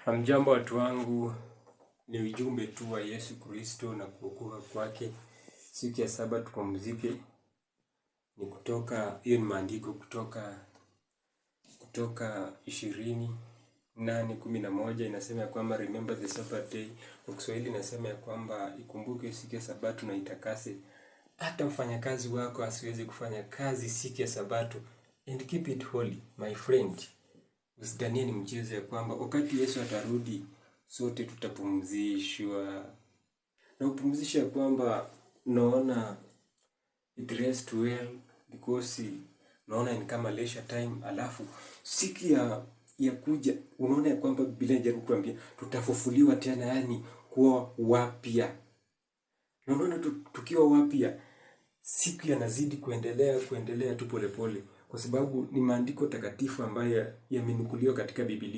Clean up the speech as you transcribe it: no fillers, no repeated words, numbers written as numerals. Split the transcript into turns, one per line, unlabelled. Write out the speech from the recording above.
Hamjambo watu wangu, ni ujumbe tu wa Yesu Kristo na kuokoka kwake. Siku ya saba tupumzike. Ni kutoka, hiyo ni maandiko kutoka 20:8-11 inasema ya kwamba remember the Sabbath day. Kwa Kiswahili inasema ya kwamba ikumbuke siku ya Sabato na itakase. Hata mfanyakazi wako asiweze kufanya kazi siku ya Sabato, and keep it holy, my friend. Usidhanie ni mchezo ya kwamba wakati Yesu atarudi sote tutapumzishwa. Na upumzisho ya kwamba naona it rest well because naona ni kama leisure time, alafu siku ya kuja unaona ya kwamba Biblia inajaribu kutuambia tutafufuliwa tena, yani kuwa wapya. Na unaona tukiwa wapya siku yanazidi kuendelea tu polepole, kwa sababu ni maandiko takatifu ambayo yamenukuliwa katika Biblia.